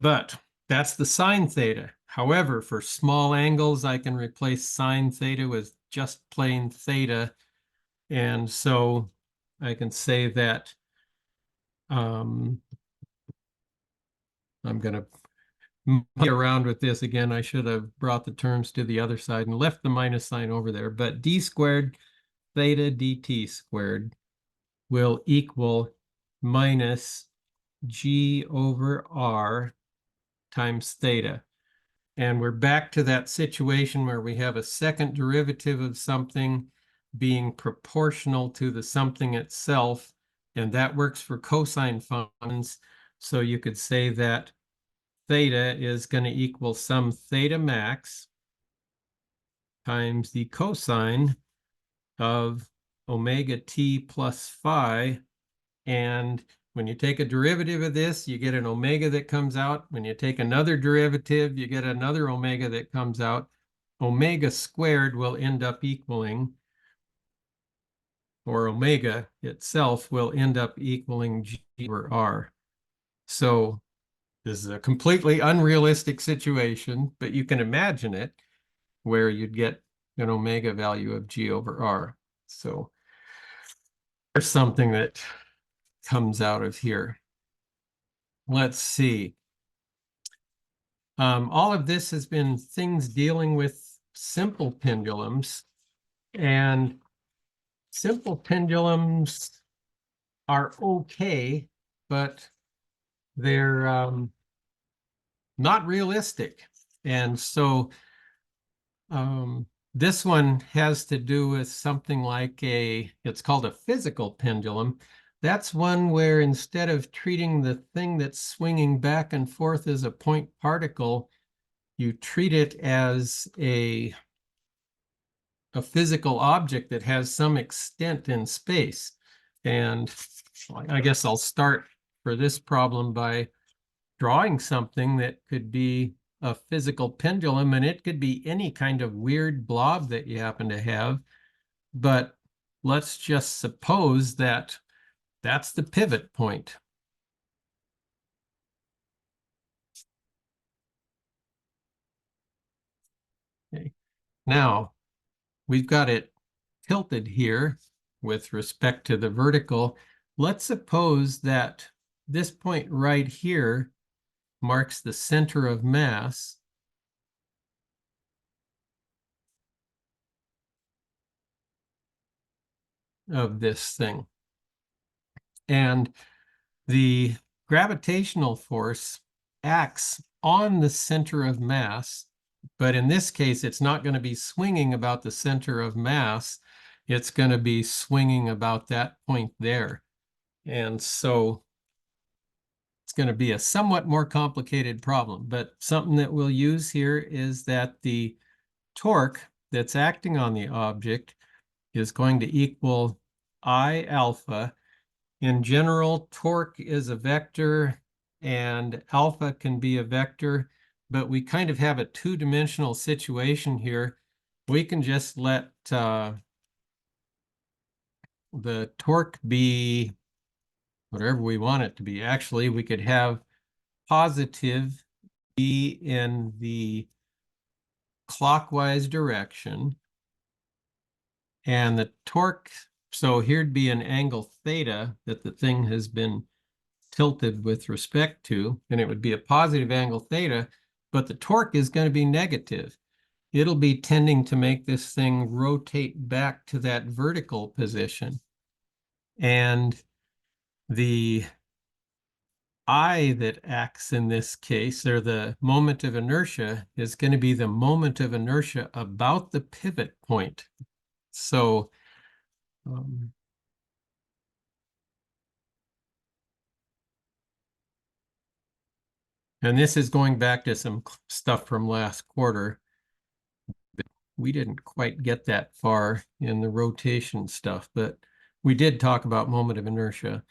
Speaker 1: But that's the sine theta. However, for small angles, I can replace sine theta with just plain theta. And so I can say that I'm going to play around with this again. I should have brought the terms to the other side and left the minus sign over there. But d squared theta dt squared will equal minus g over r times theta. And we're back to that situation where we have a second derivative of something being proportional to the something itself, and that works for cosine functions. So you could say that theta is going to equal some theta max times the cosine of omega t plus phi. And when you take a derivative of this, you get an omega that comes out. When you take another derivative, you get another omega that comes out. Omega squared will end up equaling, or omega itself will end up equaling G over R. So this is a completely unrealistic situation, but you can imagine it where you'd get an omega value of G over R. So there's something that comes out of here. Let's see. All of this has been things dealing with simple pendulums, and simple pendulums are okay, but they're not realistic. And so this one has to do with something like it's called a physical pendulum. That's one where instead of treating the thing that's swinging back and forth as a point particle, you treat it as a physical object that has some extent in space. And I guess I'll start for this problem by drawing something that could be a physical pendulum, and it could be any kind of weird blob that you happen to have. But let's just suppose that that's the pivot point. Okay. Now, we've got it tilted here with respect to the vertical. Let's suppose that this point right here marks the center of mass. Of this thing. And the gravitational force acts on the center of mass, but in this case, it's not going to be swinging about the center of mass. It's going to be swinging about that point there. And so it's going to be a somewhat more complicated problem, but something that we'll use here is that the torque that's acting on the object is going to equal I alpha. In general, torque is a vector and alpha can be a vector, but we kind of have a two-dimensional situation here. We can just let the torque be whatever we want it to be. Actually, we could have positive be in the clockwise direction, and the torque, so here'd be an angle theta that the thing has been tilted with respect to, and it would be a positive angle theta, but the torque is going to be negative. It'll be tending to make this thing rotate back to that vertical position. And the I that acts in this case, or the moment of inertia, is going to be the moment of inertia about the pivot point. So and this is going back to some stuff from last quarter. We didn't quite get that far in the rotation stuff, but we did talk about moment of inertia.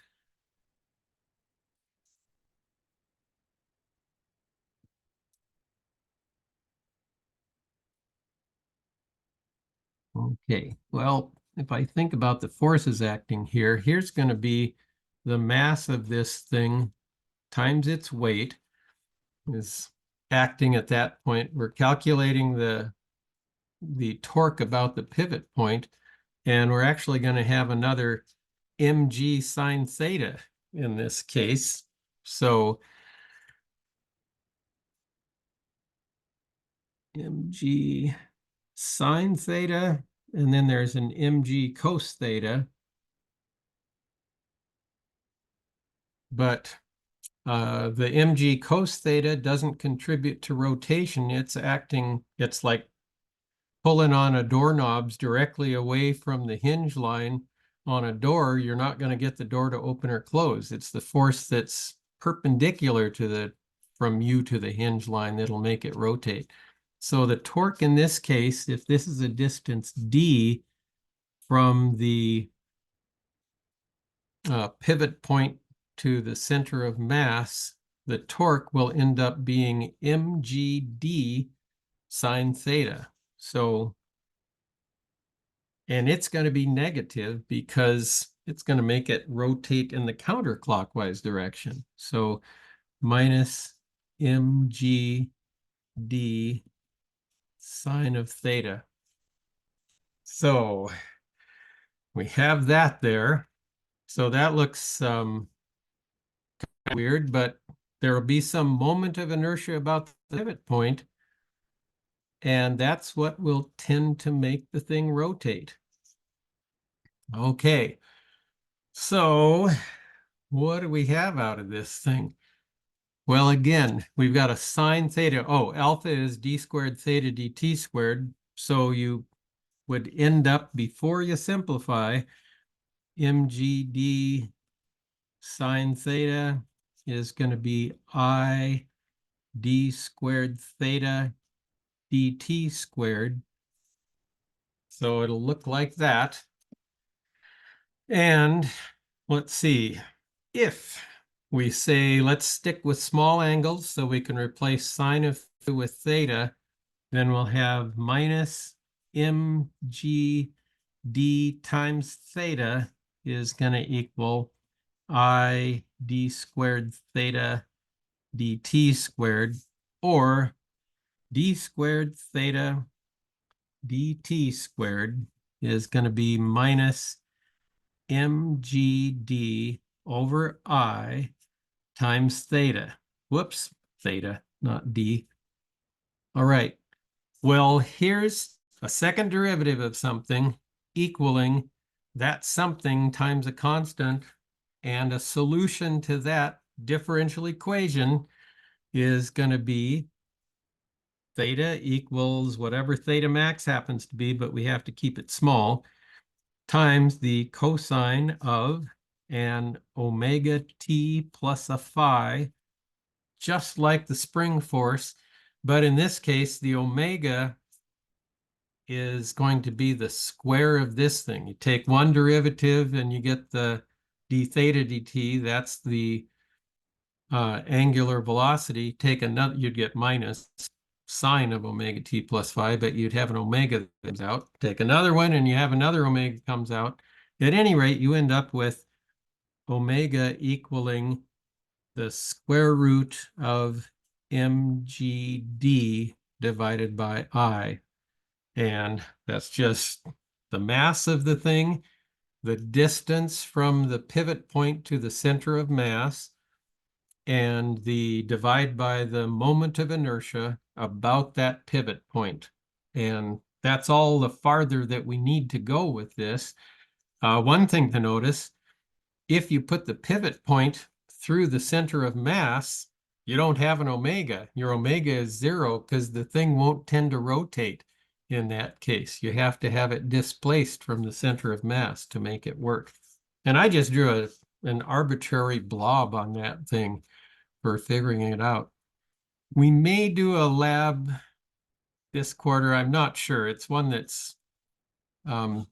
Speaker 1: Okay, well, if I think about the forces acting here, here's going to be the mass of this thing times its weight is acting at that point. We're calculating the torque about the pivot point, and we're actually going to have another mg sine theta in this case. So mg sine theta, and then there's an mg cos theta. But the mg cos theta doesn't contribute to rotation. It's like pulling on a doorknobs directly away from the hinge line on a door. You're not going to get the door to open or close. It's the force that's perpendicular to from you to the hinge line that'll make it rotate. So the torque in this case, if this is a distance d from the pivot point to the center of mass, the torque will end up being mgd sine theta. So, and it's going to be negative because it's going to make it rotate in the counterclockwise direction. So minus mgd sine of theta. So we have that there. So that looks weird, but there will be some moment of inertia about the pivot point, and that's what will tend to make the thing rotate. Okay, so what do we have out of this thing? Well, again, we've got a sine theta. Oh, alpha is d squared theta dt squared. So you would end up, before you simplify, mgd sine theta is going to be I d squared theta dt squared. So it'll look like that. And let's see, if we say, let's stick with small angles so we can replace sine of theta with theta, then we'll have minus mg d times theta is going to equal I d squared theta dt squared, or d squared theta dt squared is going to be minus mgd over I times theta. Whoops, theta, not d. All right. Well, here's a second derivative of something equaling that something times a constant, and a solution to that differential equation is going to be theta equals whatever theta max happens to be, but we have to keep it small, times the cosine of an omega t plus a phi, just like the spring force. But in this case, the omega is going to be the square of this thing. You take one derivative and you get the d theta dt. That's the angular velocity. Take another, you'd get minus sine of omega t plus phi, but you'd have an omega that comes out. Take another one and you have another omega comes out. At any rate, you end up with omega equaling the square root of mgd divided by I. And that's just the mass of the thing, the distance from the pivot point to the center of mass, and the divide by the moment of inertia about that pivot point. And that's all the farther that we need to go with this. One thing to notice, if you put the pivot point through the center of mass, you don't have an omega. Your omega is zero because the thing won't tend to rotate in that case. You have to have it displaced from the center of mass to make it work. And I just drew an arbitrary blob on that thing for figuring it out. We may do a lab this quarter. I'm not sure. It's one that's, I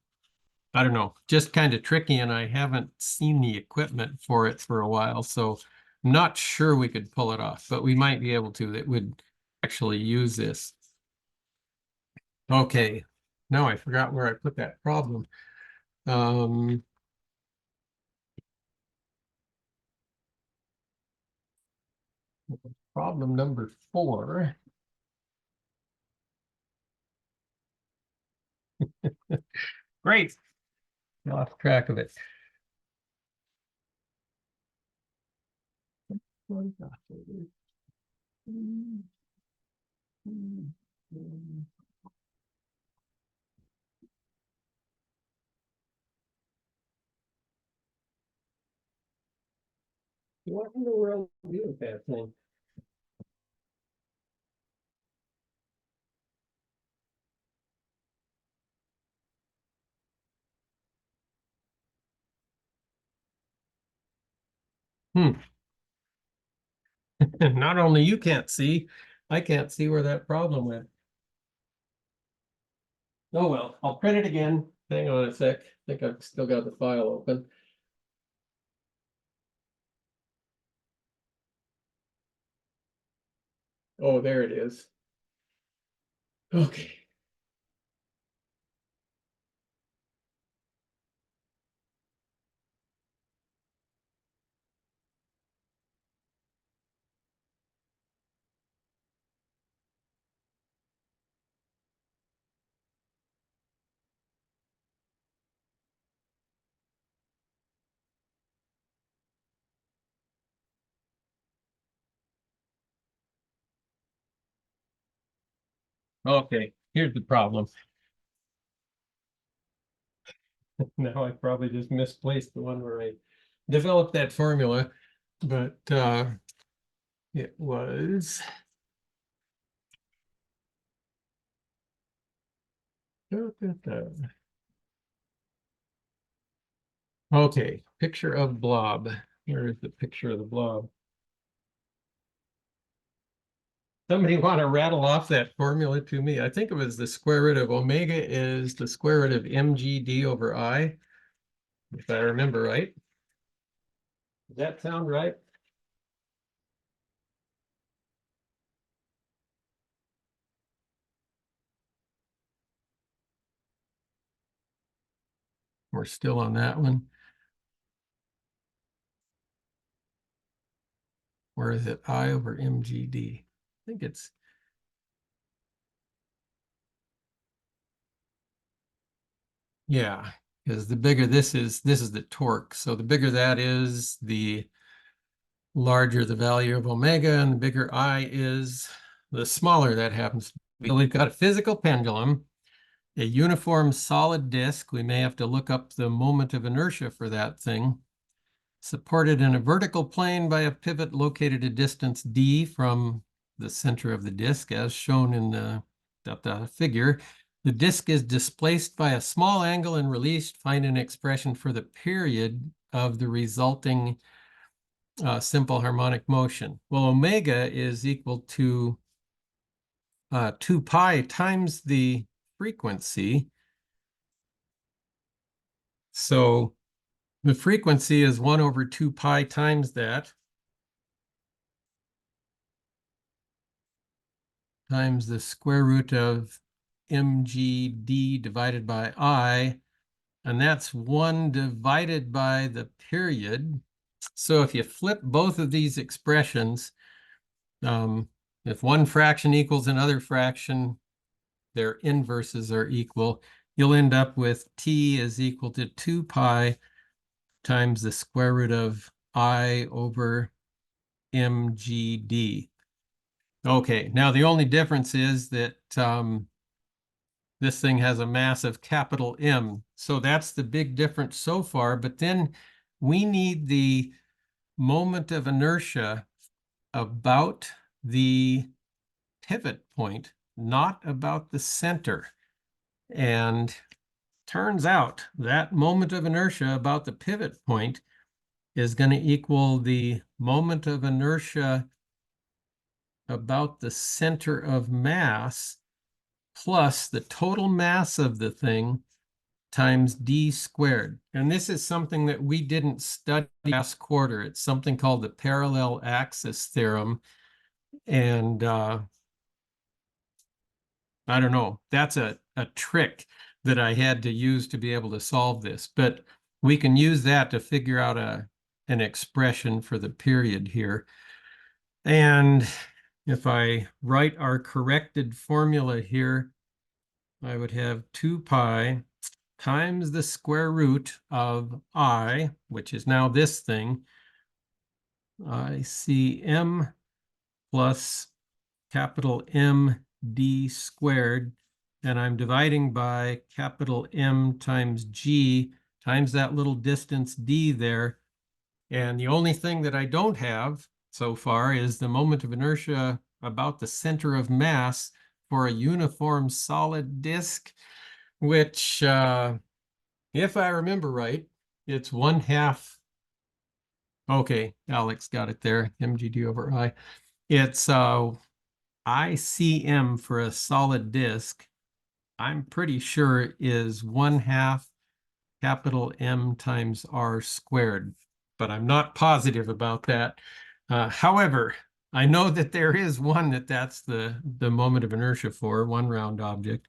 Speaker 1: don't know, just kind of tricky, and I haven't seen the equipment for it for a while, so I'm not sure we could pull it off, but we might be able to. That would actually use this. Okay, now I forgot where I put that problem. Problem number 4. Great. Lost track of it. What in the world do you do with that thing? Not only you can't see, I can't see where that problem went. Oh well, I'll print it again. Hang on a sec. I think I've still got the file open. Oh, there it is. Okay. Okay, here's the problem. Now I probably just misplaced the one where I developed that formula, but it was okay, picture of blob. Where is the picture of the blob? Somebody want to rattle off that formula to me? I think it was the square root of omega is the square root of mgd over I, if I remember right. Does that sound right? We're still on that one. Or is it I over mgd? I think it's, yeah, because the bigger this is the torque. So the bigger that is, the larger the value of omega, and the bigger I is, the smaller that happens to be. So we've got a physical pendulum, a uniform solid disk. We may have to look up the moment of inertia for that thing. Supported in a vertical plane by a pivot located a distance d from the center of the disk, as shown in the figure. The disk is displaced by a small angle and released. Find an expression for the period of the resulting simple harmonic motion. Well, omega is equal to 2 pi times the frequency. So the frequency is 1 over 2 pi times that, times the square root of mgd divided by I, and that's 1 divided by the period. So if you flip both of these expressions, if one fraction equals another fraction, their inverses are equal. You'll end up with t is equal to 2 pi times the square root of I over mgd. Okay, now the only difference is that this thing has a mass of capital M. So that's the big difference so far. But then we need the moment of inertia about the pivot point, not about the center. And turns out that moment of inertia about the pivot point is going to equal the moment of inertia about the center of mass plus the total mass of the thing times d squared. And this is something that we didn't study last quarter. It's something called the parallel axis theorem. And I don't know, that's a trick that I had to use to be able to solve this. But we can use that to figure out an expression for the period here. And if I write our corrected formula here, I would have 2 pi times the square root of I, which is now this thing, ICM plus capital M d squared, and I'm dividing by capital M times G times that little distance d there. And the only thing that I don't have so far is the moment of inertia about the center of mass for a uniform solid disk, which, if I remember right, it's 1/2. Okay, Alex got it there, mgd over I. It's ICM for a solid disk. I'm pretty sure is 1/2 capital M times R squared, but I'm not positive about that. However, I know that there is one that's the moment of inertia for one round object.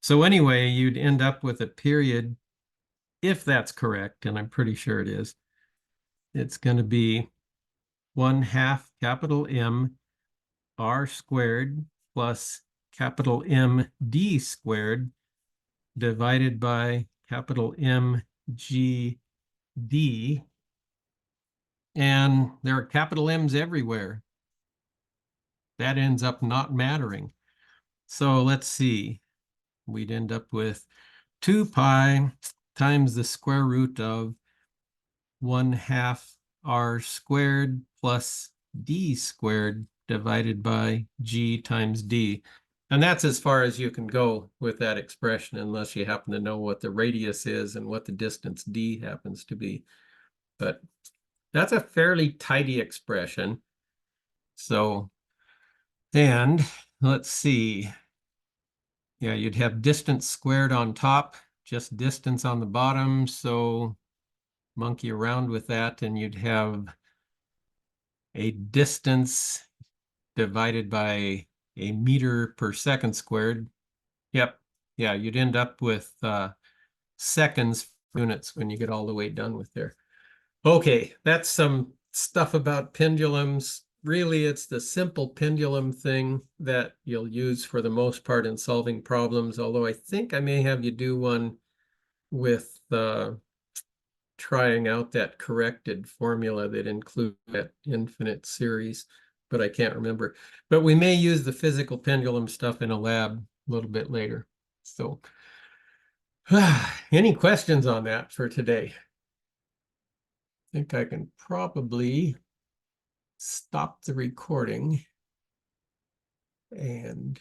Speaker 1: So anyway, you'd end up with a period, if that's correct, and I'm pretty sure it is. It's going to be 1/2 capital M R squared plus capital M D squared divided by capital M G D. And there are capital M's everywhere. That ends up not mattering. So let's see. We'd end up with 2 pi times the square root of 1/2 R squared plus D squared divided by G times D. And that's as far as you can go with that expression, unless you happen to know what the radius is and what the distance D happens to be. But that's a fairly tidy expression. So, and let's see. Yeah, you'd have distance squared on top, just distance on the bottom. So monkey around with that, and you'd have a distance divided by a meter per second squared. Yep. Yeah, you'd end up with seconds units when you get all the way done with there. Okay, that's some stuff about pendulums. Really, it's the simple pendulum thing that you'll use for the most part in solving problems, although I think I may have you do one with trying out that corrected formula that includes that infinite series, but I can't remember. But we may use the physical pendulum stuff in a lab a little bit later. So any questions on that for today? I think I can probably stop the recording and